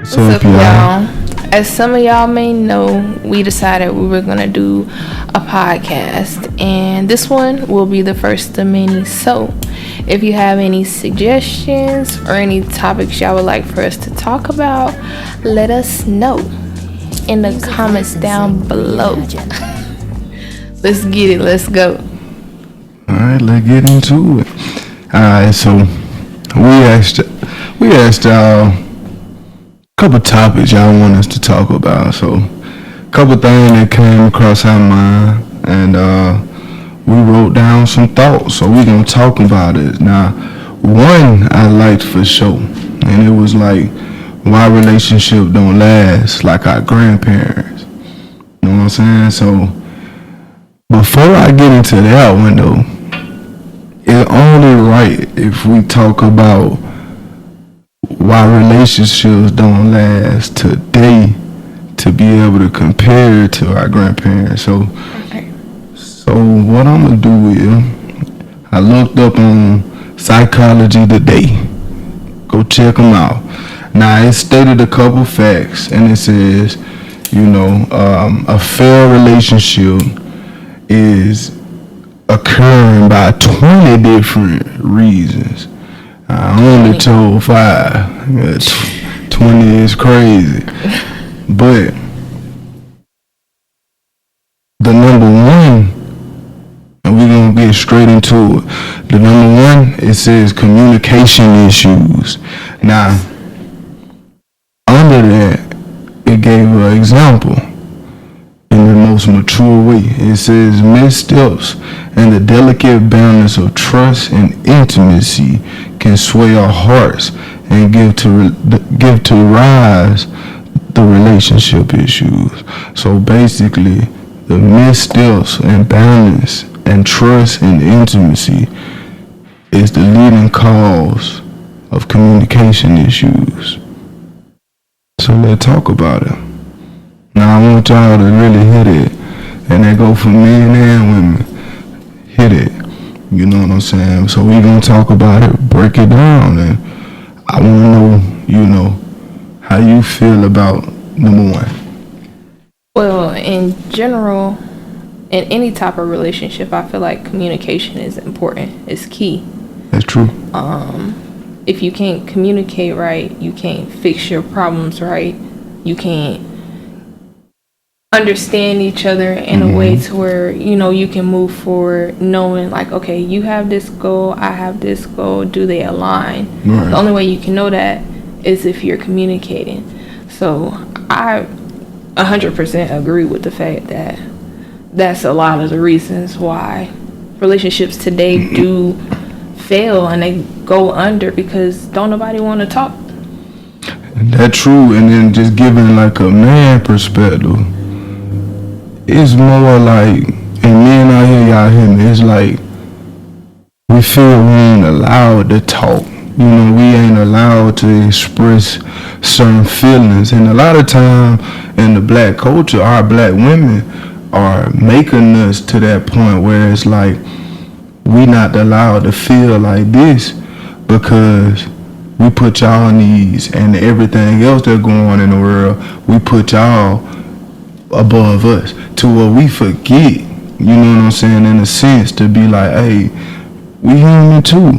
So What's if up, y'all, y'all? As some of y'all may know, we decided we were gonna do a podcast, and this one will be the first of many. So, if you have any suggestions or any topics y'all would like for us to talk about, let us know in the comments down below. Let's get it. Let's go. alright, let's get into it. Alright, so we asked y'all a couple topics y'all want us to talk about. So a couple things that came across our mind, and we wrote down some thoughts, so we gonna talk about it. Now, one I liked for sure, and it was like, why relationships don't last like our grandparents. You know what I'm saying? So before I get into that one though, it's only right if we talk about why relationships don't last today to be able to compare it to our grandparents. So what I'm gonna do is, I looked up on Psychology Today. Go check them out. Now it stated a couple facts, and it says, a fair relationship is occurring by 20 different reasons. I only told 5. 20 is crazy. But the number one, and we're going to get straight into it. The number one, it says communication issues. Now, under that, it gave an example in the most mature way. It says missteps and the delicate balance of trust and intimacy can sway our hearts and give to rise the relationship issues. So basically, the missteps and balance and trust and intimacy is the leading cause of communication issues. So let's talk about it. Now I want y'all to really hit it, and that go for men and women. Hit it. You know what I'm saying? So we gonna talk about it, break it down, and I wanna know, how you feel about number one. Well, in general, in any type of relationship, I feel like communication is important. It's key. That's true. If you can't communicate right, you can't fix your problems right. You can't understand each other in a way to where, you can move forward knowing like, okay, you have this goal, I have this goal. Do they align? Right. The only way you can know that is if you're communicating. So I 100% agree with the fact that that's a lot of the reasons why relationships today do fail and they go under, because don't nobody want to talk. That's true. And then just giving like a man perspective, it's more like, and men out here, y'all hear me, it's like we feel we ain't allowed to talk. We ain't allowed to express certain feelings. And a lot of time in the black culture, our black women are making us to that point where it's like we not allowed to feel like this, because we put y'all needs and everything else that's going on in the world, we put y'all above us, to where we forget, you know what I'm saying, in a sense, to be like, hey, we human too,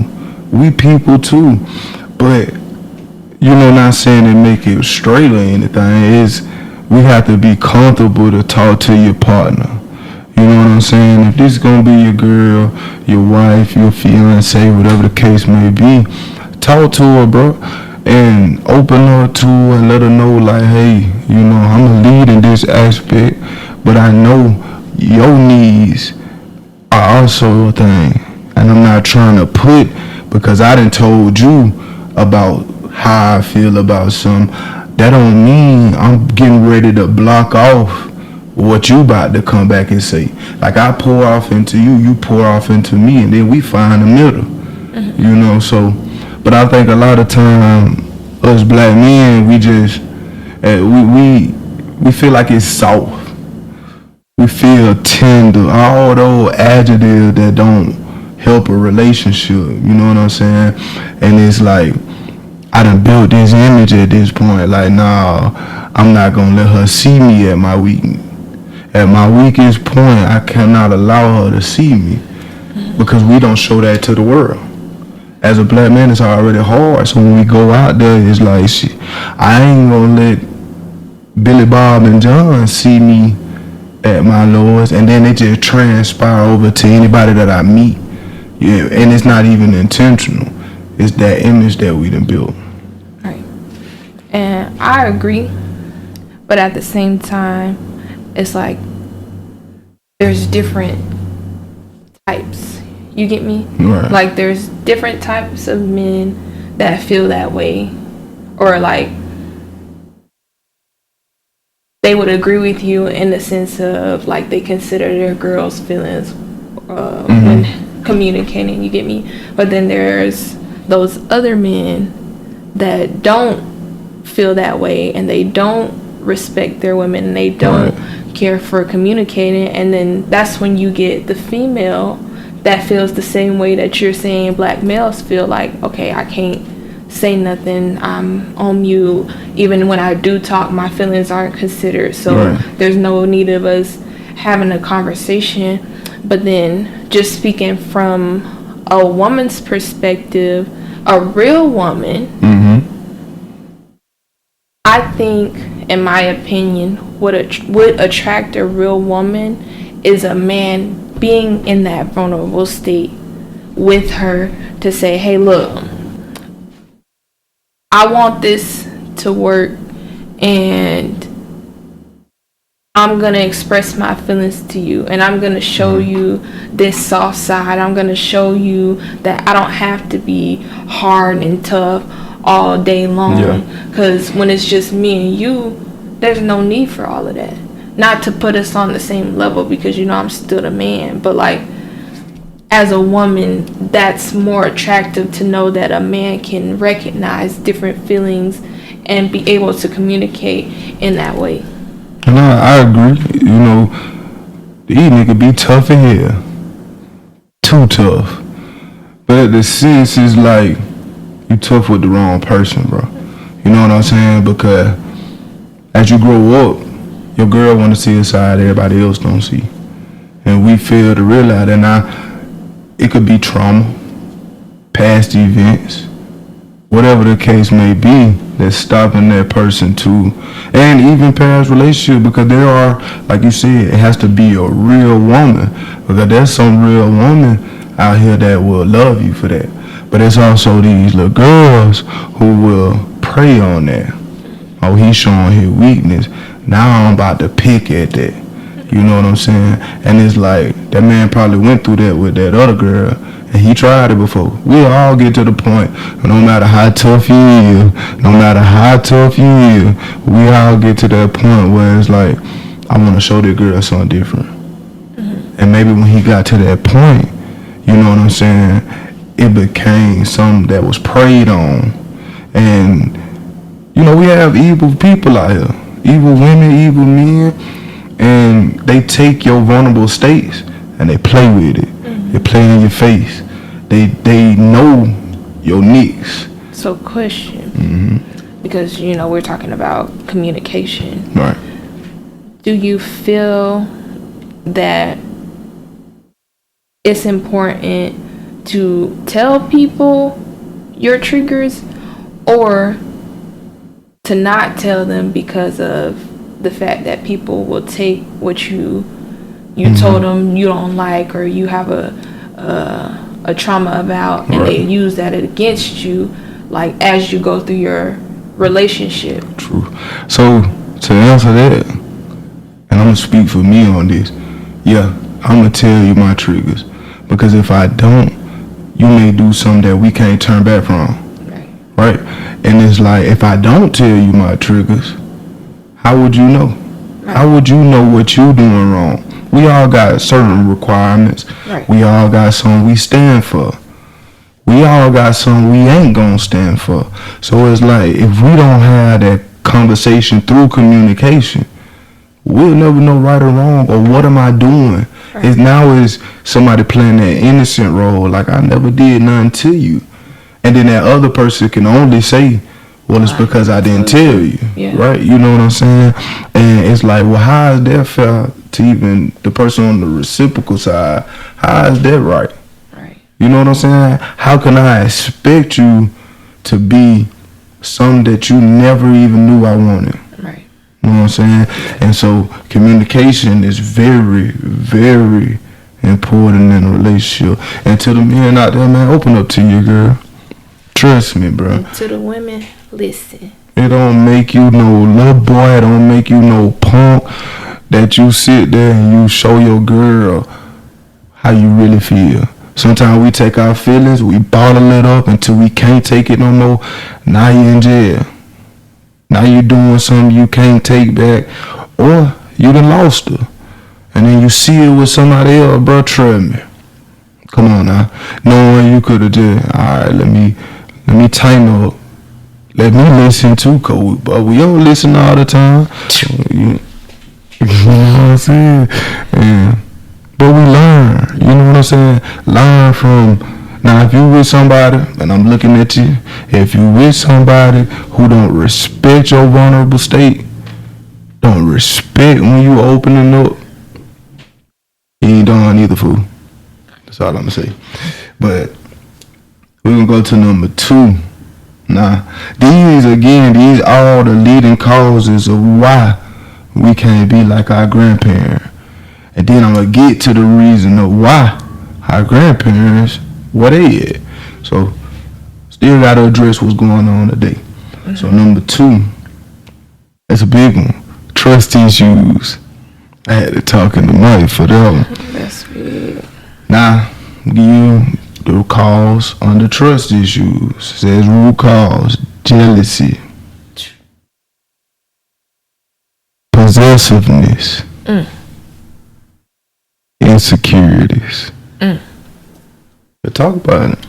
we people too. But not saying to make it straight or anything, is we have to be comfortable to talk to your partner. You know what I'm saying? If this is gonna be your girl, your wife, your fiance, whatever the case may be, talk to her, bro, and open her to her and let her know like, hey, I'm a lead in this aspect, but I know your needs are also a thing, and I'm not trying to put, because I done told you about how I feel about something, that don't mean I'm getting ready to block off what you about to come back and say. Like, I pour off into you, you pour off into me, and then we find the middle. So, but I think a lot of time, us black men, we just, we feel like it's soft. We feel tender, all those adjectives that don't help a relationship, you know what I'm saying? And it's like, I done built this image at this point. Like, nah, I'm not gonna let her see me at my weakness. At my weakest point, I cannot allow her to see me because we don't show that to the world. As a black man, it's already hard. So when we go out there, it's like, shit, I ain't gonna let Billy Bob and John see me at my lowest, and then it just transpire over to anybody that I meet. Yeah, and it's not even intentional. It's that image that we done built. Right. And I agree, but at the same time, it's like there's different types. You get me? Right. Like there's different types of men that feel that way, or like they would agree with you in the sense of like they consider their girls' feelings when communicating. You get me? But then there's those other men that don't feel that way, and they don't respect their women, and they don't care for communicating. And then that's when you get the female that feels the same way that you're saying black males feel, like, okay, I can't say nothing, I'm on mute, even when I do talk my feelings aren't considered, so there's no need of us having a conversation. But then just speaking from a woman's perspective, a real woman, I think, in my opinion, what would attract a real woman is a man being in that vulnerable state with her to say, hey, look, I want this to work, and I'm going to express my feelings to you, and I'm going to show you this soft side. I'm going to show you that I don't have to be hard and tough all day long, because when it's just me and you, there's no need for all of that. Not to put us on the same level, because you know I'm still a man, but like as a woman, that's more attractive to know that a man can recognize different feelings and be able to communicate in that way. And I agree. You know, these niggas be tough in here, too tough. But the sense is like you tough with the wrong person, bro. You know what I'm saying? Because as you grow up, your girl want to see a side everybody else don't see, and we fail to realize that. Now, it could be trauma, past events, whatever the case may be, that's stopping that person too, and even past relationship, because there are, like you said, it has to be a real woman, because there's some real woman out here that will love you for that, but there's also these little girls who will prey on that. Oh, he's showing his weakness. Now I'm about to pick at that. You know what I'm saying? And it's like, that man probably went through that with that other girl, and he tried it before. We all get to the point, no matter how tough you is, we all get to that point where it's like, I want to show that girl something different. And maybe when he got to that point, you know what I'm saying, it became something that was preyed on. And, you know, we have evil people out here, evil women, evil men, and they take your vulnerable states and they play with it. They play in your face. They know your nicks. So question, because you know we're talking about communication. Right. Do you feel that it's important to tell people your triggers, or to not tell them because of the fact that people will take what you told them you don't like, or you have a trauma about, and they use that against you, like as you go through your relationship? True. So to answer that, and I'm gonna speak for me on this, I'm gonna tell you my triggers, because if I don't, you may do something that we can't turn back from. Right? And it's like, if I don't tell you my triggers, how would you know? How would you know what you doing wrong? We all got certain requirements. We all got something we stand for. We all got something we ain't gonna stand for. So it's like, if we don't have that conversation through communication, we'll never know right or wrong, or what am I doing? It's now is somebody playing that innocent role, like I never did nothing to you. And then that other person can only say, well, it's because I didn't tell you, right? You know what I'm saying? And it's like, well, how is that fair to even the person on the reciprocal side? How is that right? Right. You know what I'm saying? How can I expect you to be something that you never even knew I wanted? Right. You know what I'm saying? And so communication is very, very important in a relationship. And to the men out there, man, open up to you, girl. Trust me, bro. And to the women, listen. It don't make you no little boy. It don't make you no punk that you sit there and you show your girl how you really feel. Sometimes we take our feelings, we bottle it up until we can't take it no more. Now you in jail. Now you doing something you can't take back, or you done lost her. And then you see it with somebody else, bro. Trust me. Come on now. Knowing you could have just, alright, let me tighten up. Let me listen too, but we don't listen all the time. You know what I'm saying? But we learn. You know what I'm saying? Learn from. Now, if you with somebody, and I'm looking at you, if you with somebody who don't respect your vulnerable state, don't respect when you opening up, you ain't done either, fool. That's all I'm gonna say. But we're gonna go to number 2. Now, these are all the leading causes of why we can't be like our grandparents. And then I'm gonna get to the reason of why our grandparents, what they at. So, still gotta address what's going on today. Mm-hmm. So, number 2, that's a big one. Trust issues. I had to talk in the mic for that one. That's big. Now, you the cause under trust issues. It says root cause, jealousy, possessiveness, insecurities. But talk about it.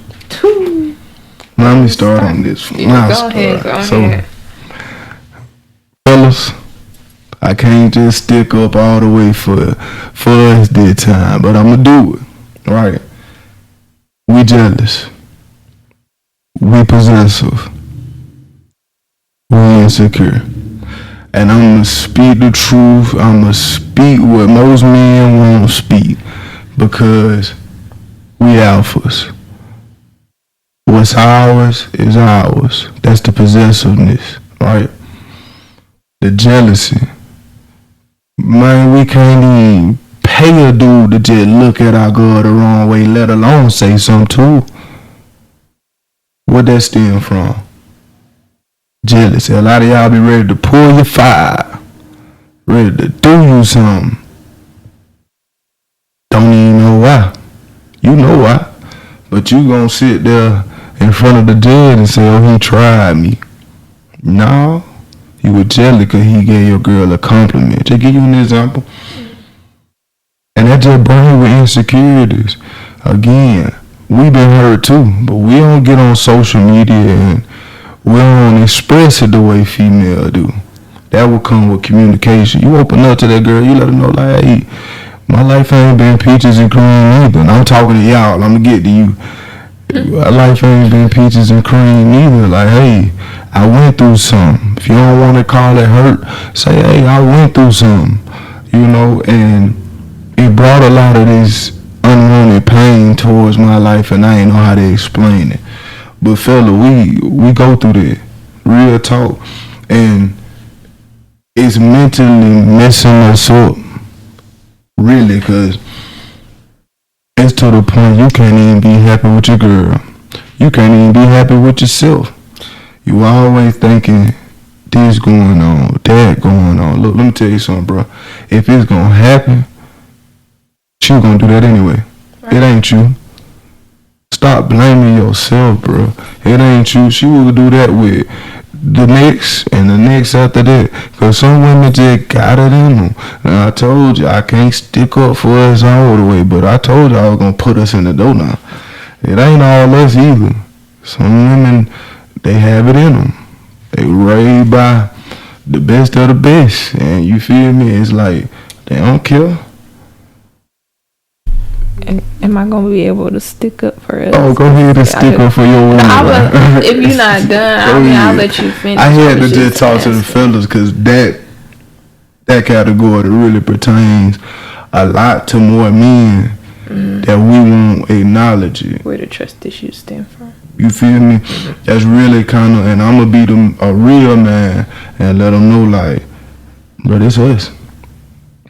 Let me start on this one. Yeah, go ahead. Fellas, I can't just stick up all the way for us this time, but I'm gonna do it. Right? We jealous. We possessive. We insecure. And I'm gonna speak the truth. I'm gonna speak what most men won't speak, because we alphas. What's ours is ours. That's the possessiveness, right? The jealousy. Man, we can't even pay a dude to just look at our girl the wrong way, let alone say something too. Where that stem from? Jealousy. A lot of y'all be ready to pull your fire, ready to do you something. Don't even know why. You know why. But you gonna sit there in front of the judge and say, oh, he tried me. No. You were jealous because he gave your girl a compliment. Just give you an example. And that just brings with insecurities. Again, we been hurt too, but we don't get on social media and we don't express it the way female do. That will come with communication. You open up to that girl, you let her know, like, hey, my life ain't been peaches and cream either. And I'm talking to y'all, I'm gonna get to you. My life ain't been peaches and cream either. Like, hey, I went through something. If you don't want to call it hurt, say, hey, I went through something. You know, and it brought a lot of this unwanted pain towards my life, and I ain't know how to explain it. But fella, we go through that, real talk, and it's mentally messing us up, really, because it's to the point you can't even be happy with your girl. You can't even be happy with yourself. You always thinking this going on, that going on. Look, let me tell you something, bro. If it's gonna happen, she gonna do that anyway. Right. It ain't you. Stop blaming yourself, bro. It ain't you. She will do that with the next and the next after that. Because some women just got it in them. Now, I told you, I can't stick up for us all the way, but I told you I was going to put us in the door now. It ain't all us either. Some women, they have it in them. They raised by the best of the best. And you feel me? It's like, they don't care. Am I gonna be able to stick up for us? Oh, go ahead and stick up for your woman. If you're not done, I'll let you finish. I had to just talk to the fellas because that category really pertains a lot to more men that we won't acknowledge it. Where the trust issues stem from. You feel me? That's really kind of, and I'm gonna be a real man and let them know, like, but it's us.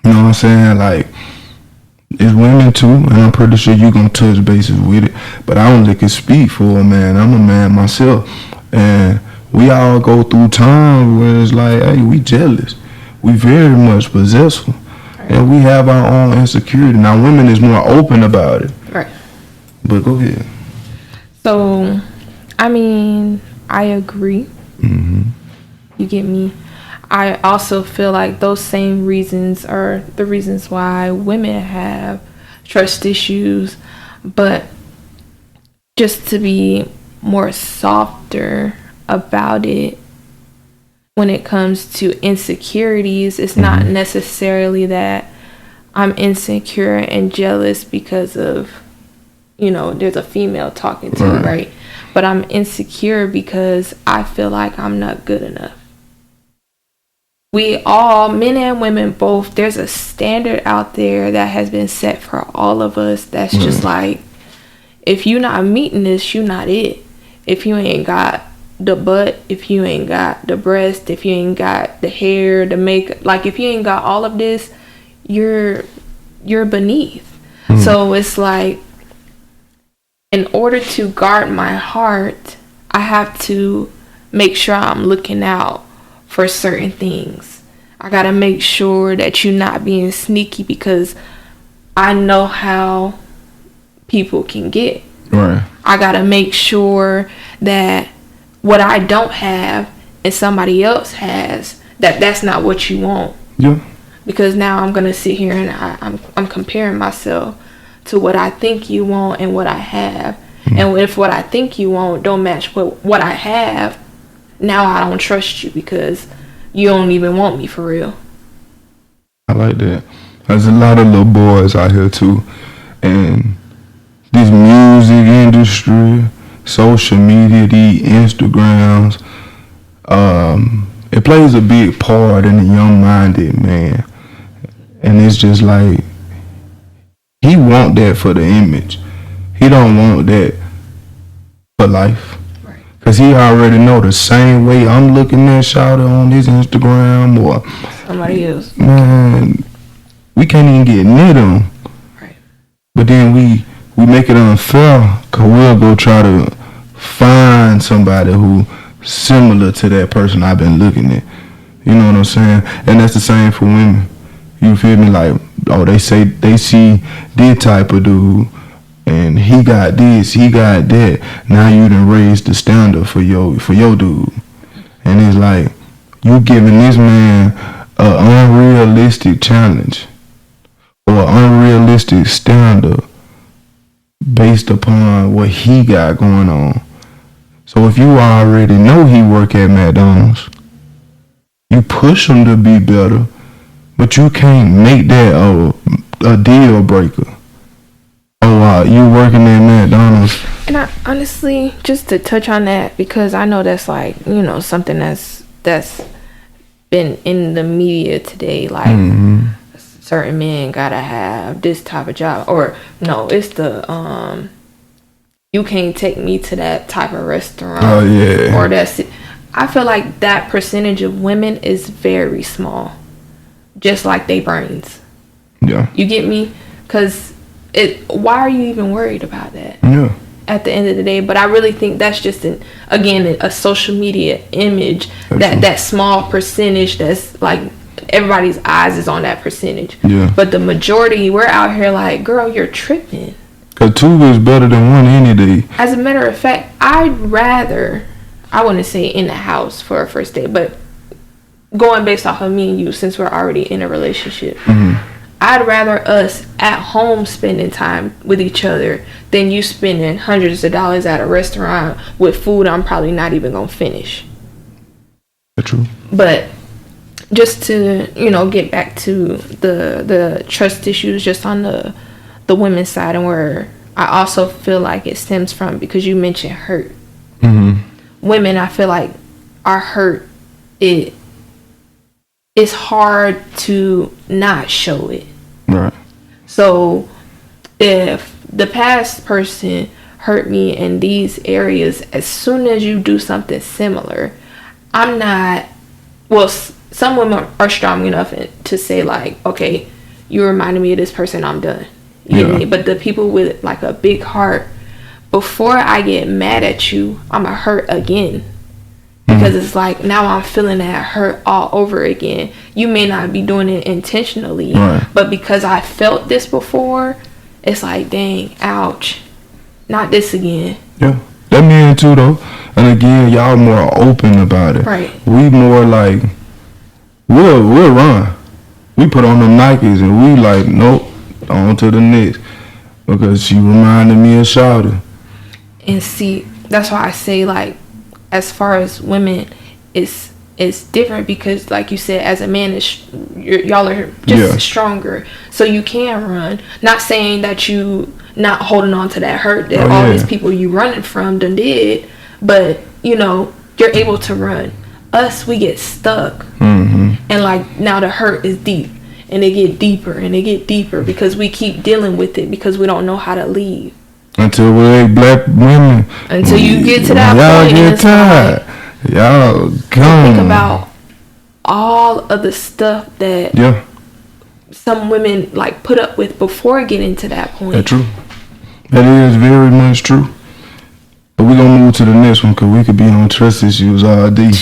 You know what I'm saying? Like, it's women too, and I'm pretty sure you gonna touch bases with it. But I only can speak for a man. I'm a man myself, and we all go through times where it's like, hey, we jealous, we very much possessful, and we have our own insecurity. Now, women is more open about it. Right. But go ahead. So, I mean, I agree. Mm-hmm. You get me? I also feel like those same reasons are the reasons why women have trust issues, but just to be more softer about it when it comes to insecurities, it's not necessarily that I'm insecure and jealous because of, there's a female talking to me, right? But I'm insecure because I feel like I'm not good enough. We all, men and women both, there's a standard out there that has been set for all of us that's just like, if you're not meeting this, you're not it. If you ain't got the butt, if you ain't got the breast, if you ain't got the hair, the makeup, like if you ain't got all of this, you're beneath. So it's like, in order to guard my heart, I have to make sure I'm looking out for certain things. I gotta make sure that you're not being sneaky because I know how people can get. Right. I gotta make sure that what I don't have and somebody else has, that's not what you want. Yeah. Because now I'm gonna sit here and I'm comparing myself to what I think you want and what I have. And if what I think you want don't match what I have, now I don't trust you because you don't even want me for real. I like that. There's a lot of little boys out here too. And this music industry, social media, the Instagrams, it plays a big part in a young-minded man. And it's just like, he want that for the image. He don't want that for life. Because he already know the same way I'm looking at Shawty on his Instagram or somebody else. Man, we can't even get near them. Right. But then we make it unfair because we'll go try to find somebody who similar to that person I've been looking at. You know what I'm saying? And that's the same for women. You feel me? Like, oh, they say they see this type of dude and he got this, he got that. Now you done raised the standard for your dude. And it's like, you giving this man an unrealistic challenge or unrealistic standard based upon what he got going on. So if you already know he work at McDonald's, you push him to be better, but you can't make that a deal breaker. Oh, you working at McDonald's. And I honestly, just to touch on that, because I know that's like, something that's been in the media today, like certain men gotta have this type of job, or no, it's the you can't take me to that type of restaurant. Oh yeah. Or that's it. I feel like that percentage of women is very small, just like they brains. Yeah. You get me? Because why are you even worried about that? Yeah. At the end of the day, but I really think that's just a social media image, that small percentage that's like everybody's eyes is on that percentage. Yeah. But the majority, we're out here like, girl, you're tripping. Cause two is better than one any day. As a matter of fact, I'd rather, I wouldn't say in the house for a first date, but going based off of me and you, since we're already in a relationship, I'd rather us at home spending time with each other than you spending hundreds of dollars at a restaurant with food I'm probably not even gonna finish. That's true. But just to, get back to the trust issues, just on the the women's side, and where I also feel like it stems from, because you mentioned hurt. Women, I feel like our hurt, it's hard to not show it. Right. So if the past person hurt me in these areas, as soon as you do something similar, I'm not, well, some women are strong enough to say like, okay, you reminded me of this person, I'm done. You know what I mean? But the people with like a big heart, before I get mad at you, I'm gonna hurt again. Because it's like, now I'm feeling that hurt all over again. You may not be doing it intentionally, but because I felt this before, it's like, dang, ouch, not this again. Yeah, that mean too though. And again, y'all more open about it. Right. We more like, we'll run. We put on them Nikes and we like, nope, on to the next. Because she reminded me of Shawty. And see, that's why I say, like, as far as women, it's different, because like you said, as a man, y'all are just stronger, so you can run. Not saying that you not holding on to that hurt that all these people you running from done did, but you know, you're able to run. Us, we get stuck, and like now the hurt is deep, and they get deeper and they get deeper because we keep dealing with it because we don't know how to leave. Until we black women. Until you get to that point, y'all get tired. Like, y'all come. Think about all of the stuff that some women like put up with before getting to that point. That's true. That is very much true. But we're gonna move to the next one because we could be on trust issues all day.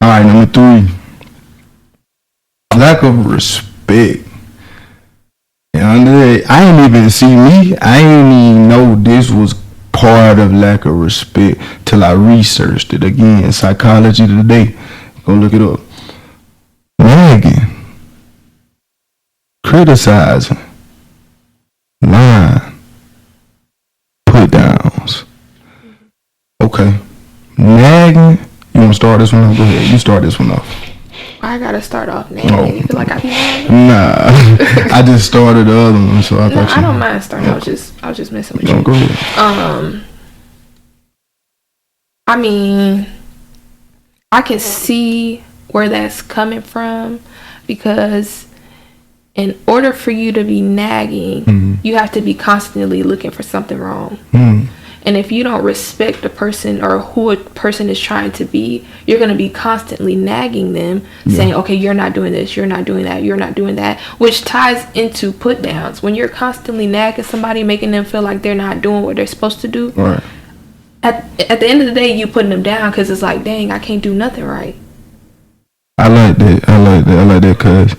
All right, number 3. Lack of respect. I ain't even see me. I ain't even know this was part of lack of respect till I researched it again. Psychology Today. Go look it up. Nagging, criticizing, lying, put downs. Okay. Nagging. You want to start this one off? Go ahead. You start this one off. I gotta start off now. You feel like I be Nah, I just started the other one, so I thought you. I don't mind starting. I was just messing with you. Go ahead. I mean, I can see where that's coming from, because in order for you to be nagging, you have to be constantly looking for something wrong. And if you don't respect the person or who a person is trying to be, you're going to be constantly nagging them, saying, okay, you're not doing this, you're not doing that, you're not doing that, which ties into put downs. When you're constantly nagging somebody, making them feel like they're not doing what they're supposed to do, right. At the end of the day, you putting them down, because it's like, dang, I can't do nothing right. I like that because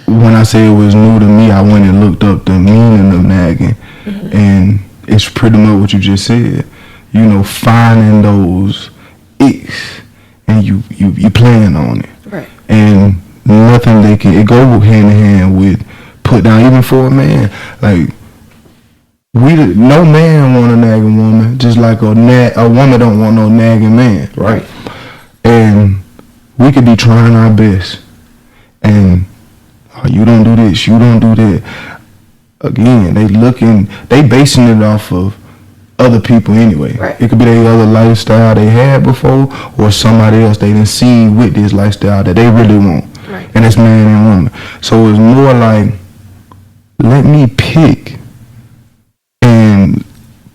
when I say it was new to me, I went and looked up the meaning of nagging, and it's pretty much what you just said. You know, finding those icks and you playing on it. Right. And nothing it go hand in hand with put down, even for a man. Like, no man want a nagging woman, just like a woman don't want no nagging man, right? And we could be trying our best. And you don't do this, you don't do that. Again, they basing it off of other people anyway. Right. It could be their other lifestyle they had before, or somebody else they didn't see with this lifestyle that they really want. Right. And it's man and woman. So it's more like, let me pick and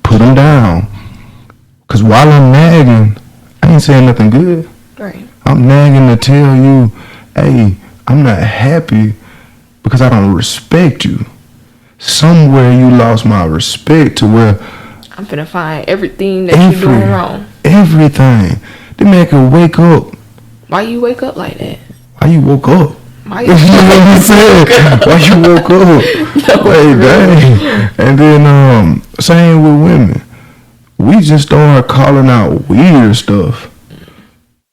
put them down. Because while I'm nagging, I ain't saying nothing good. Right. I'm nagging to tell you, hey, I'm not happy because I don't respect you. Somewhere you lost my respect to where I'm finna find everything that you're doing wrong. Everything. The man could wake up. Why you wake up like that? Why you woke up? Why you Why you woke up? Hey, dang. And then same with women. We just started calling out weird stuff.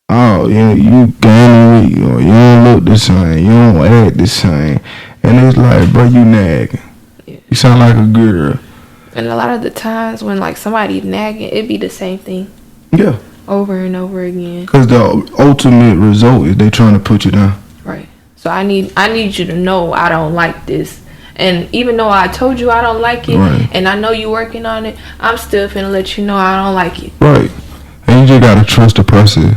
Oh, you gaining weight, or you don't look the same, you don't act the same. And it's like, bro, you nagging. You sound like a girl. And a lot of the times when like somebody nagging, it be the same thing. Yeah. Over and over again. Because the ultimate result is they trying to put you down. Right. So I need you to know I don't like this, And even though I told you I don't like it, Right. and I know you working on it, I'm still finna let you know I don't like it. Right. And you just gotta trust the process.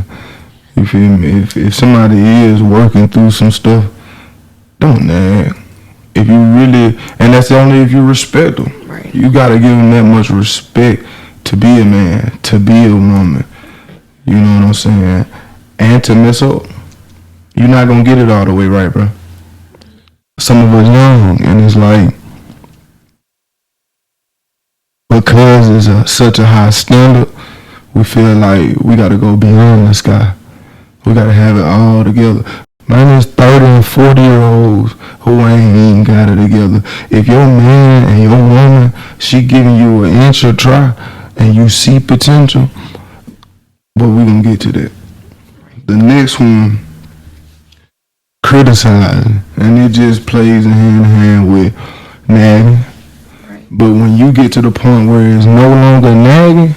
You feel me? If somebody is working through some stuff, don't nag. If you really, and that's only if you respect them. Right. You gotta give them that much respect to be a man, to be a woman. You know what I'm saying? And to mess up. You're not gonna get it all the way right, bro. Some of us young, and it's like, because it's such a high standard, we feel like we gotta go beyond the sky. We gotta have it all together. Man, there's 30 and 40-year-olds who ain't even got it together. If your man and your woman, she giving you an inch or try, and you see potential, but we gonna get to that. The next one, criticizing, and it just plays hand in hand with nagging. Right. But when you get to the point where it's no longer nagging,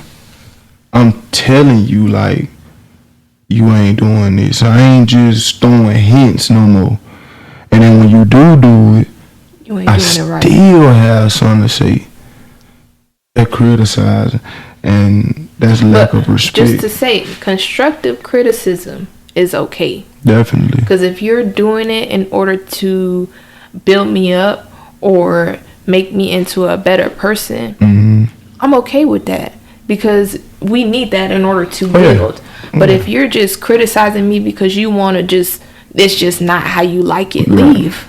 I'm telling you, like, you ain't doing this. I ain't just throwing hints no more. And then when you do it, You ain't I doing it right. still have something to say. That criticizing, and that's lack of respect. Just to say, constructive criticism is okay. Definitely. Because if you're doing it in order to build me up or make me into a better person, Mm-hmm. I'm okay with that. Because we need that in order to Oh, yeah. build. But if you're just criticizing me because you want to it's just not how you like it, Right. leave.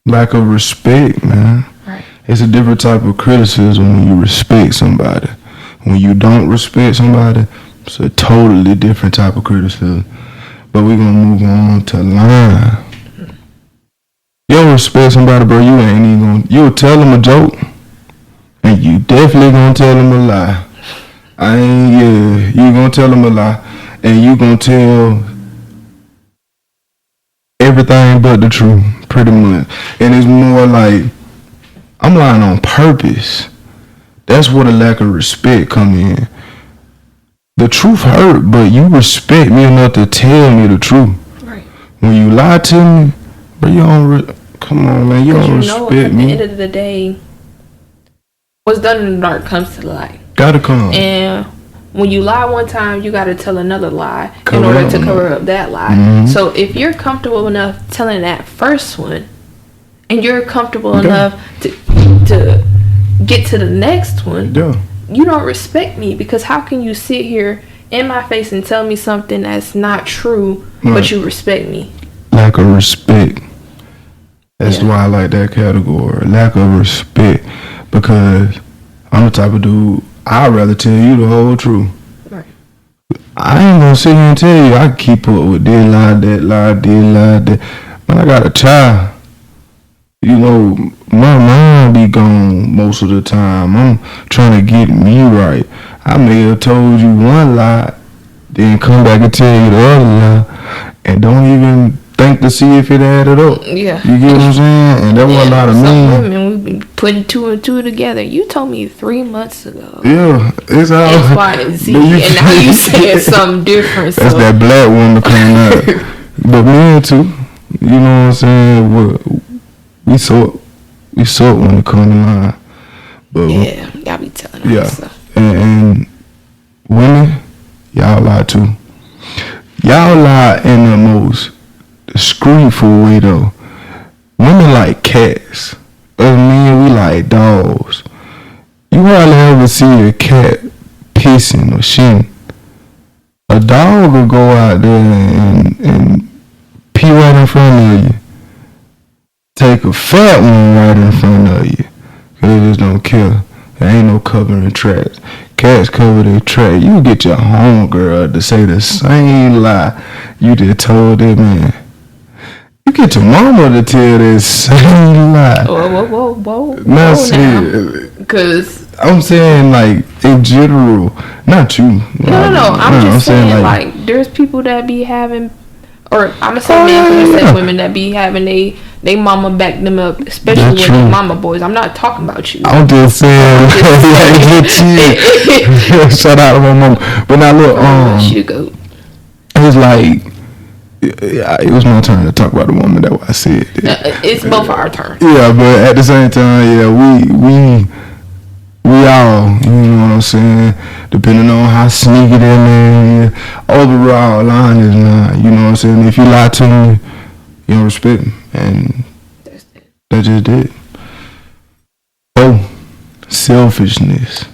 Lack of respect, man. Right. It's a different type of criticism when you respect somebody. When you don't respect somebody, it's a totally different type of criticism. But we're gonna move on to line. You don't respect somebody, bro, you ain't even gonna, you'll tell them a joke, and you definitely gonna tell them a lie. You gonna tell them a lie, and you gonna tell everything but the truth, pretty much. And it's more like, I'm lying on purpose. That's where the lack of respect come in. The truth hurt, but you respect me enough to tell me the truth. Right. When you lie to me, but you don't, come on, man, you Because don't you know respect at the me. end of the day, what's done in the dark comes to the light. Gotta come. And when you lie one time, you got to tell another lie in Cover order up to on cover up that lie. Mhm. So if you're comfortable enough telling that first one, and you're comfortable Okay. enough to get to the next one, Yeah. you don't respect me, because how can you sit here in my face and tell me something that's not true, Right. but you respect me? Lack of respect. That's Yeah. why I like that category. Lack of respect. Because I'm the type of dude, I'd rather tell you the whole truth. Right. I ain't gonna sit here and tell you I can keep up with this lie, that lie, this lie, that. Man, I got a child. You know, my mind be gone most of the time. I'm trying to get me right. I may have told you one lie, then come back and tell you the other lie, and don't even think to see if it added up. Yeah. You get what I'm saying? And that was a lot of Some men. women, we've been putting two and two together. You told me 3 months ago. Yeah, it's all. X, Y, and Z. But And now you saying something different. That's So that black woman coming out. But men too. You know what I'm saying? We sort when it comes to line. But yeah, y'all be telling us. yeah. So. And women, y'all lie too. Y'all lie in the most discreetful way though. Women like cats. Us men, we like dogs. You hardly ever see a cat pissing or shitting. A dog will go out there and pee right in front of you. Take a fat one right in front of you. Cause they just don't care. There ain't no covering tracks. Cats cover their track. You get your homegirl to say the same lie you just told that man. You get your mama to tell that same lie. Whoa. Not now. serious. Because I'm saying like in general, not you. no. I'm just saying like there's people that be having, or I'm gonna say men, I'm gonna say women that be having they mama back them up, especially That's when true. they mama boys. I'm not talking about you. I'm just saying, shout out to my mom. But now look, She go. it's like Yeah, it was my turn to talk about the woman. That's why I said that. It's both our turn. Yeah, but at the same time, yeah, we all, you know what I'm saying, depending on how sneaky that man is, overall, line is not, you know what I'm saying. If you lie to me, you don't respect me, and that's just it. So, selfishness.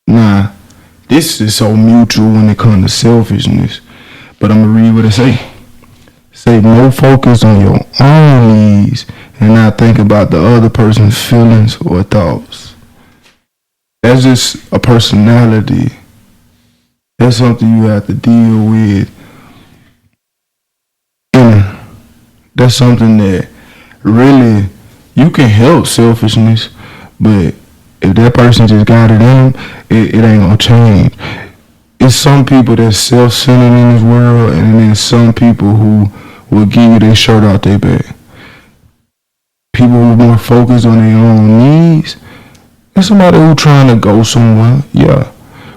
Nah, this is so mutual when it comes to selfishness. But I'm gonna read what it say. Say more focus on your own needs and not think about the other person's feelings or thoughts. That's just a personality. That's something you have to deal with. And that's something that really you can help selfishness, but if that person just got it in them, it ain't gonna change. It's some people that's self-centered in this world, and then some people who will give you their shirt out their back. People who are more focused on their own needs, and somebody who trying to go somewhere, yeah.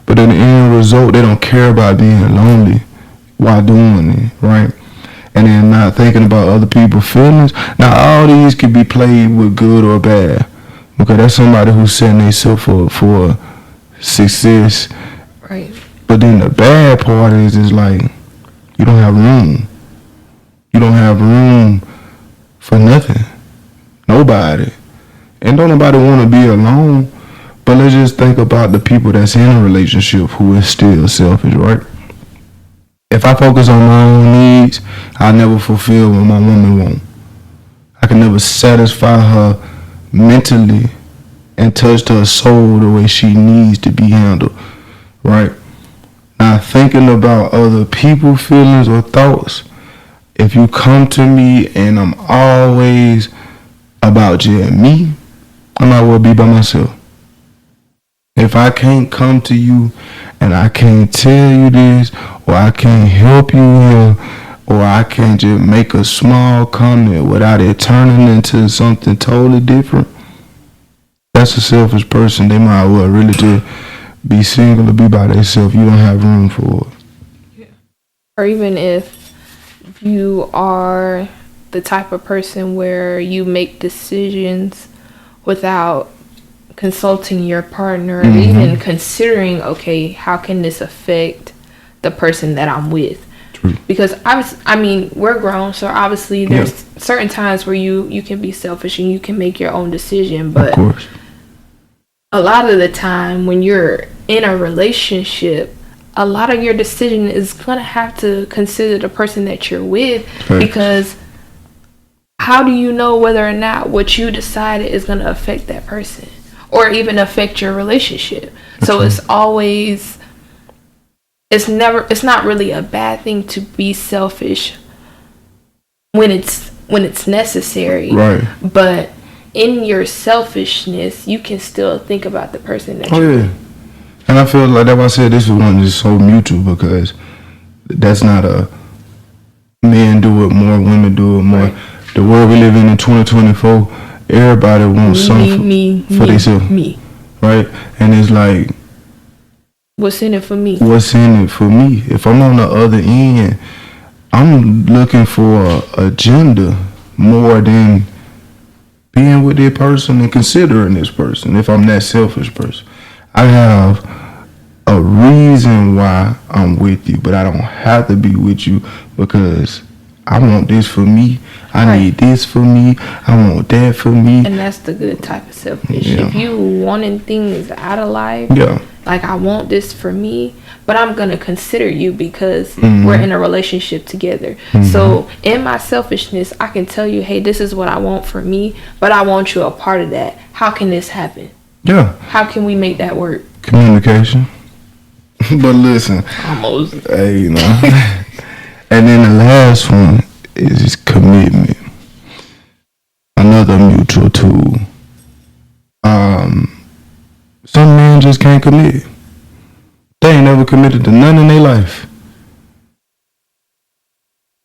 But in the end result, they don't care about being lonely while doing it, right? And then not thinking about other people's feelings. Now, all these can be played with good or bad, because that's somebody who's setting themselves for success. Right. But then the bad part is like you don't have room. You don't have room for nothing. Nobody. And don't nobody want to be alone. But let's just think about the people that's in a relationship who is still selfish, right? If I focus on my own needs, I'll never fulfill what my woman wants. I can never satisfy her mentally and touch her soul the way she needs to be handled, right? Not thinking about other people's feelings or thoughts. If you come to me and I'm always about just me, I might well be by myself. If I can't come to you and I can't tell you this, or I can't help you here, or I can't just make a small comment without it turning into something totally different, that's a selfish person. They might well really just be single or be by themselves. You don't have room for it. Yeah. Or even if you are the type of person where you make decisions without consulting your partner, or even considering, okay, how can this affect the person that I'm with? True. Because I mean, we're grown, so obviously there's certain times where you can be selfish and you can make your own decision, but of course, a lot of the time when you're in a relationship, a lot of your decision is gonna have to consider the person that you're with. Right. Because how do you know whether or not what you decided is gonna affect that person or even affect your relationship? So it's always, it's not really a bad thing to be selfish when it's necessary. Right. But in your selfishness, you can still think about the person that you're with. And I feel like that's why I said this one is so mutual, because that's not a men do it more, women do it more. Right. The world we live in 2024, everybody wants something for themselves. Me. Right? And it's like, what's in it for me? What's in it for me? If I'm on the other end, I'm looking for an agenda more than being with this person and considering this person. If I'm that selfish person, I have a reason why I'm with you, but I don't have to be with you because I want this for me. I need this for me. I want that for me. And that's the good type of selfish. Yeah. If you wanting things out of life, like I want this for me, but I'm going to consider you because we're in a relationship together. So in my selfishness, I can tell you, hey, this is what I want for me, but I want you a part of that. How can this happen? Yeah. How can we make that work? Communication. But listen. Almost. Hey, you know. And then the last one is commitment. Another mutual tool. Some men just can't commit. They ain't never committed to none in their life.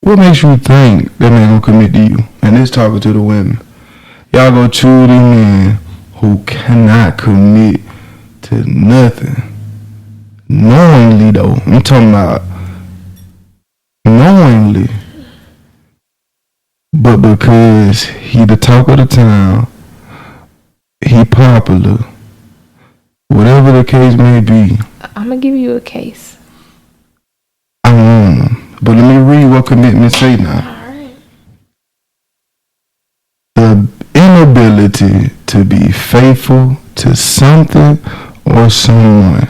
What makes you think that man gonna commit to you? And this talking to the women. Y'all go choose these men who cannot commit to nothing. Knowingly though. I'm talking about knowingly, but because he the talk of the town, he popular, whatever the case may be, I'm gonna give you a case. I want him. But let me read what commitment say now. Alright. The inability to be faithful to something or someone.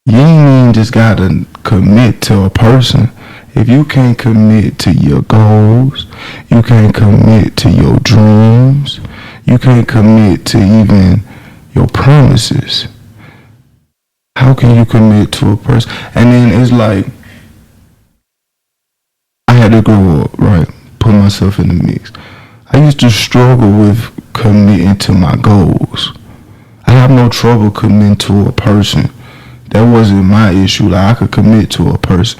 You ain't even just gotta commit to a person. If you can't commit to your goals, you can't commit to your dreams, you can't commit to even your promises, how can you commit to a person? And then it's like, I had to grow up, right? Put myself in the mix. I used to struggle with committing to my goals. I have no trouble committing to a person. That wasn't my issue. Like, I could commit to a person.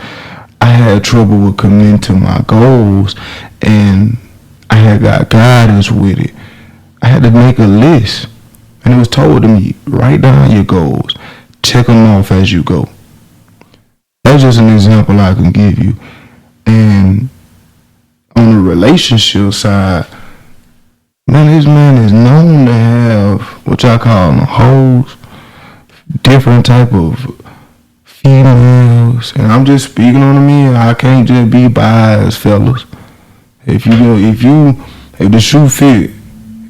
I had trouble with committing to my goals, and I had got guidance with it. I had to make a list, and it was told to me, write down your goals, check them off as you go. That's just an example I can give you. And on the relationship side, man, this man is known to have what y'all call them hoes, different type of females, and I'm just speaking on the men. I can't just be biased, fellas. If the shoe fit,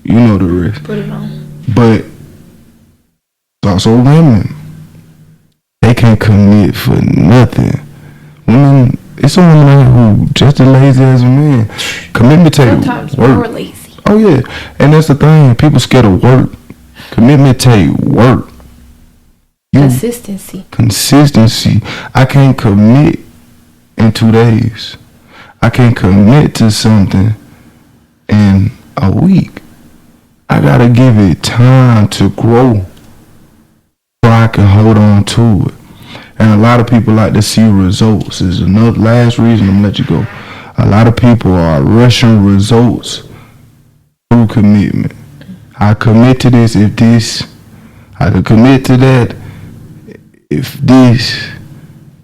you know the rest. Put it on. But it's also women. They can't commit for nothing. Women, it's some women out here who just as lazy as a man. Commitment take Sometimes work. more lazy. Oh yeah, and that's the thing. People scared of work. Commitment take work. Consistency. I can't commit in 2 days. I can't commit to something in a week. I gotta give it time to grow so I can hold on to it. And a lot of people like to see results. Is another last reason I'm gonna let you go. A lot of people are rushing results through commitment. I commit to this if this. I could commit to that if this.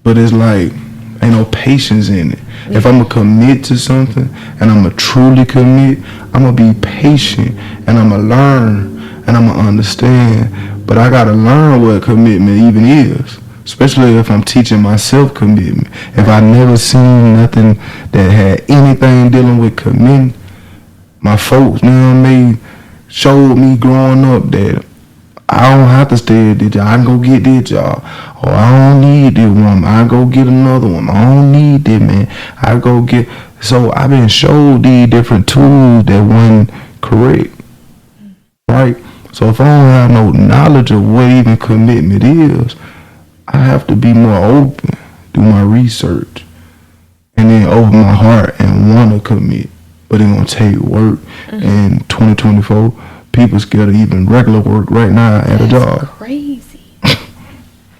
But it's like, ain't no patience in it. If I'm gonna commit to something and I'm gonna truly commit, I'm gonna be patient and I'm gonna learn and I'm gonna understand. But I gotta learn what commitment even is, especially if I'm teaching myself commitment. If I never seen nothing that had anything dealing with commitment, my folks, you know what I mean, showed me growing up that I don't have to stay at this job. I can go get this job. Or I don't need this woman. I go get another one. I don't need this man. I go get. So I've been showed these different tools that wasn't correct. Right? So if I don't have no knowledge of what even commitment is, I have to be more open, do my research, and then open my heart and want to commit. But it's going to take work. In 2024, people scared of even regular work right now at a job. That's crazy.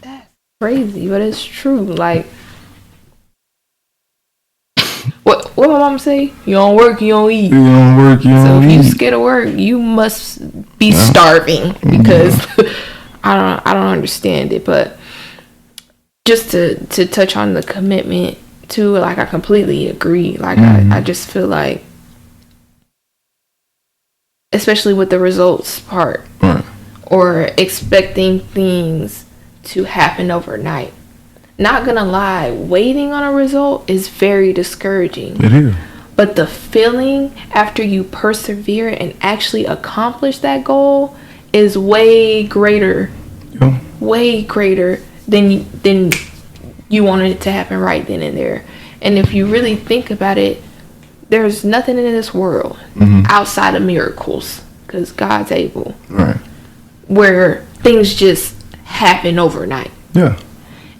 That's crazy, but it's true. Like, what my mom say? You don't work, you don't eat. You don't work, you don't eat. So if you scared of work, you must be starving, because I don't understand it. But just to touch on the commitment too, like, I completely agree. Like, I just feel like, especially with the results part, or expecting things to happen overnight. Not gonna lie, waiting on a result is very discouraging. It is. But the feeling after you persevere and actually accomplish that goal is way greater. Yeah. Way greater than you wanted it to happen right then and there. And if you really think about it, there's nothing in this world outside of miracles, because God's able. Right. Where things just happen overnight. Yeah.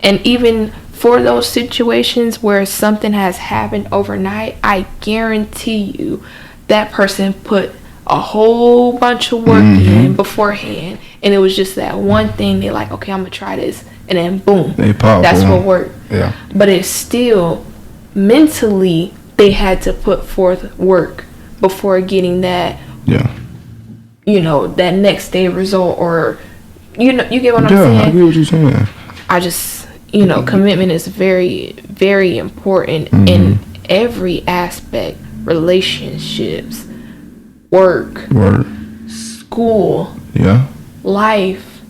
And even for those situations where something has happened overnight, I guarantee you that person put a whole bunch of work in beforehand, and it was just that one thing. They're like, okay, I'm gonna try this, and then boom, that's what worked. Yeah. But it's still mentally, they had to put forth work before getting that, that next day result, or you get what I'm saying? Yeah, I get what you're saying. I just, commitment is very, very important in every aspect. Relationships, work, school, life.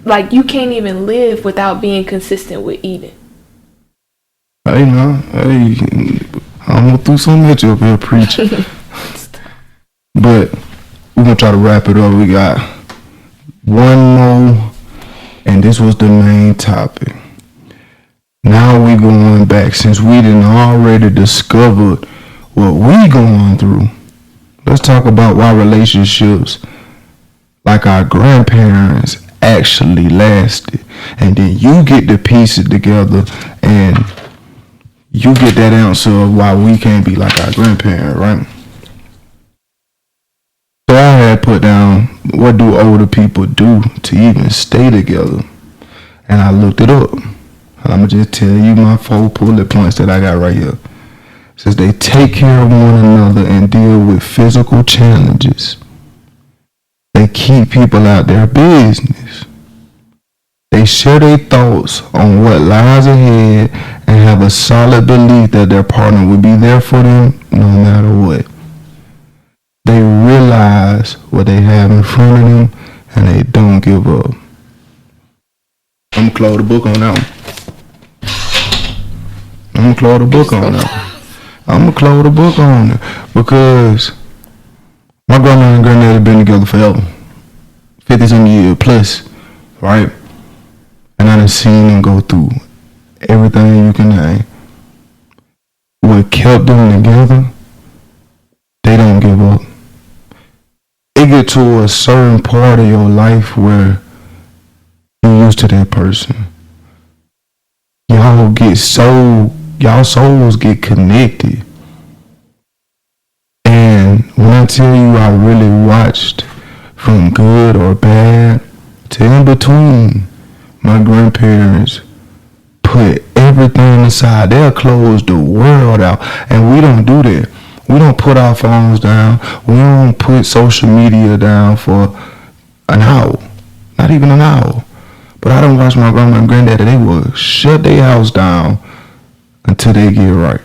Like, you can't even live without being consistent with eating. Hey, man. Hey, I'm gonna throw something at you up here preaching. But we're gonna try to wrap it up. We got one more, and this was the main topic. Now we going back, since we done already discovered what we going through. Let's talk about why relationships like our grandparents actually lasted. And then you get the pieces together and you get that answer of why we can't be like our grandparents, right? So I had put down, what do older people do to even stay together? And I looked it up. And I'm going to just tell you my 4 bullet points that I got right here. It says they take care of one another and deal with physical challenges. They keep people out their business. They share their thoughts on what lies ahead and have a solid belief that their partner will be there for them no matter what. They realize what they have in front of them and they don't give up. I'm going to close the book on that one. I'm going to close the book on it because my grandma and granddad have been together forever. 50-some years plus, right? And I done seen them go through everything you can name. What kept them together, they don't give up. It get to a certain part of your life where you're used to that person. Y'all souls get connected. And when I tell you I really watched from good or bad to in between, my grandparents put everything aside. They'll close the world out. And we don't do that. We don't put our phones down. We don't put social media down for an hour. Not even an hour. But I don't watch my grandma and granddaddy. They will shut their house down until they get right.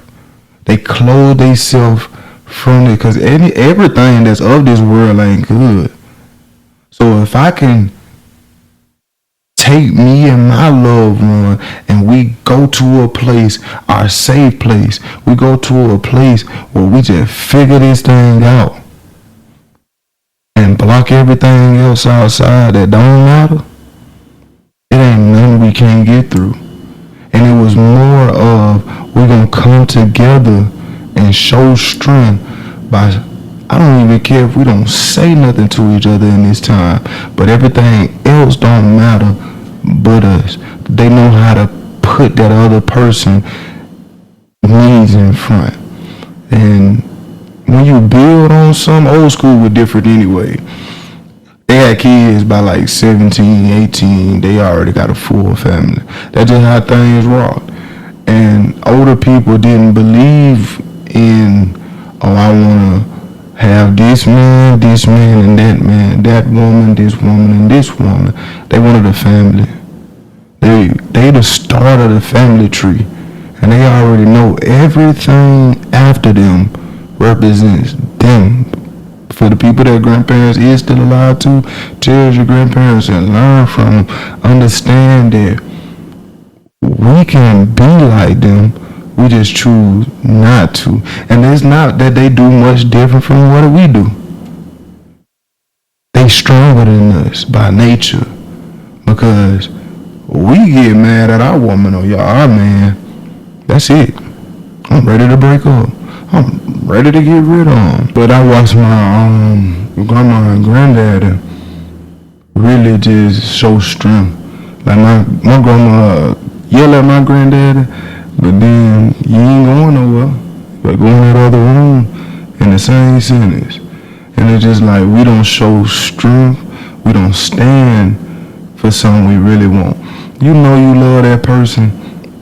They close themselves from it because everything that's of this world ain't good. So if I can take me and my loved one and we go to a place, our safe place, we go to a place where we just figure this thing out and block everything else outside that don't matter, it ain't nothing we can't get through. And it was more of we're gonna come together and show strength by, I don't even care if we don't say nothing to each other in this time, but everything else don't matter but us. They know how to put that other person needs in front. And when you build on some, old school was different anyway. They had kids by like 17, 18, they already got a full family. That's just how things rocked. And older people didn't believe in, oh, I want to have this man, and that man, that woman, this woman, and this woman. They wanted a family. They the start of the family tree. And they already know everything after them represents them. For the people that grandparents is still alive to, cherish your grandparents and learn from them. Understand that we can be like them. We just choose not to. And it's not that they do much different from what we do. They stronger than us by nature. Because we get mad at our woman or our man. That's it. I'm ready to break up. I'm ready to get rid of them. But I watched my grandma and granddaddy really just show strength. Like my grandma yell at my granddaddy, but then you ain't going nowhere. But go in that other room in the same sentence. And it's just like we don't show strength. We don't stand for something we really want. You know you love that person.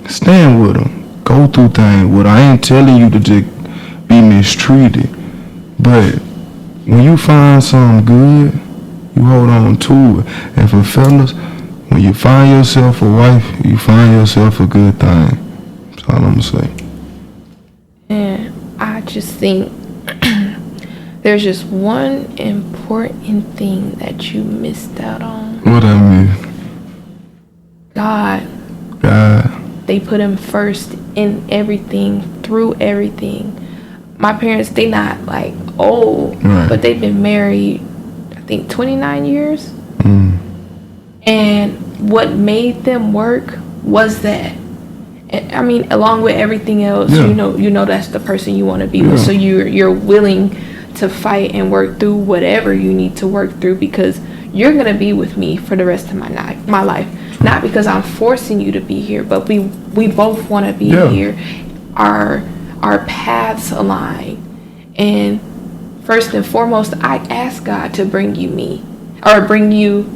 Stand with them. Go through things with them. I ain't telling you to just be mistreated. But when you find something good, you hold on to it. And for fellas, when you find yourself a wife, you find yourself a good thing. So That's all I'm gonna say. And I just think there's just one important thing that you missed out on. What I mean? God. They put him first in everything, through everything. My parents, they not like old, right. but they've been married, I think 29 years. And what made them work was that. I mean, along with everything else, you know that's the person you want to be with. So you're willing to fight and work through whatever you need to work through, because you're gonna be with me for the rest of my life. Not because I'm forcing you to be here, but we both want to be here. Our paths align, and first and foremost, I ask God to bring you me, or bring you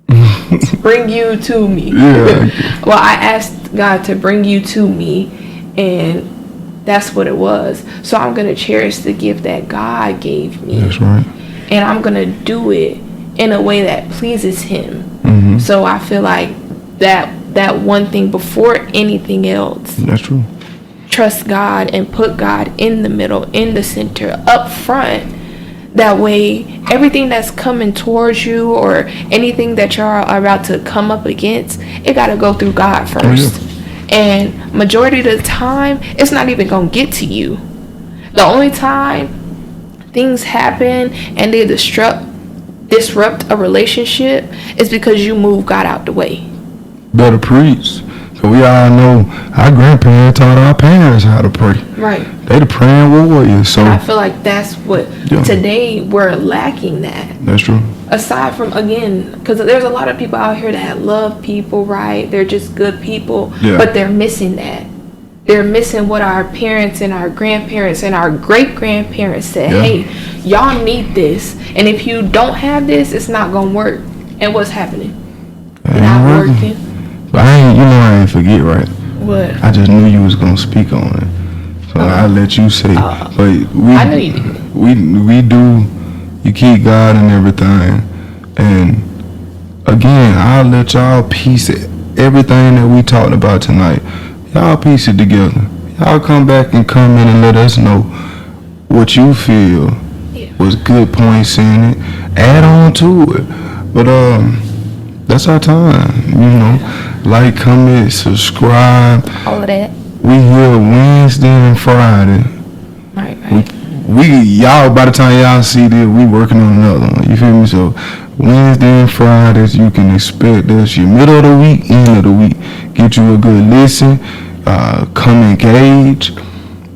to me. Well, I asked God to bring you to me, and that's what it was. So I'm gonna cherish the gift that God gave me. That's right. And I'm gonna do it in a way that pleases Him. So I feel like that one thing before anything else. That's true. Trust God and put God in the middle, in the center, up front. That way, everything that's coming towards you or anything that you're about to come up against, it got to go through God first. And majority of the time, it's not even going to get to you. The only time things happen and they disrupt a relationship is because you move God out the way. Better preach. Cause we all know our grandparents taught our parents how to pray. Right. They the praying warriors. So I feel like that's what today we're lacking that. That's true. Aside from, again, because there's a lot of people out here that love people, right? They're just good people, but they're missing that. They're missing what our parents and our grandparents and our great-grandparents said. Hey, y'all need this. And if you don't have this, it's not going to work. And what's happening? Not working. But I ain't forget, right? What? I just knew you was going to speak on it. So I'll let you say. But I know you did. We do, you keep God and everything. And again, I'll let y'all piece everything that we talked about tonight. Y'all piece it together. Y'all come back and comment and let us know what you feel was good points in it. Add on to it. But that's our time. Like, comment, subscribe. All of that. We here Wednesday and Friday. Right. Y'all, by the time y'all see this, we working on another one. You feel me? So Wednesday and Fridays, you can expect us. Your middle of the week, end of the week. Get you a good listen. Come engage.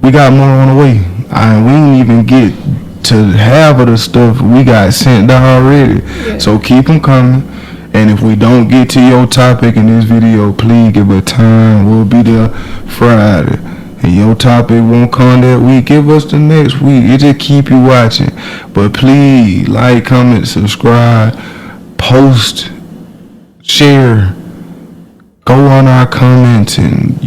We got more on the way. We didn't even get to half of the stuff we got sent down already. So keep them coming. And if we don't get to your topic in this video, please give it time. We'll be there Friday. And your topic won't come that week, give us the next week. It just keep you watching. But please, like, comment, subscribe, post, share. Go on our comments and,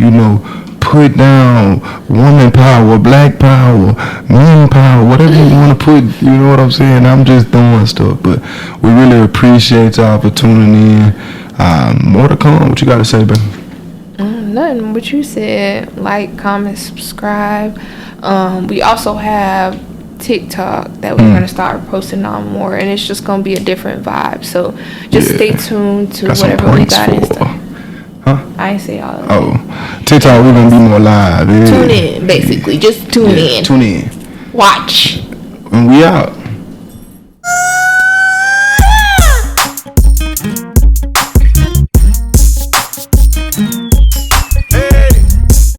put down woman power, black power, men power, whatever you want to put, you know what I'm saying? I'm just throwing stuff, but we really appreciate y'all for tuning in. More to come. What you got to say, baby? Nothing. What you said. Like, comment, subscribe. We also have TikTok that we're going to start posting on more, and it's just going to be a different vibe. So just stay tuned to whatever we got and stuff. Huh? I ain't say all of that. Oh, TikTok, we're going to be more live. Tune in, basically. Just tune in. Tune in. Watch. And we out.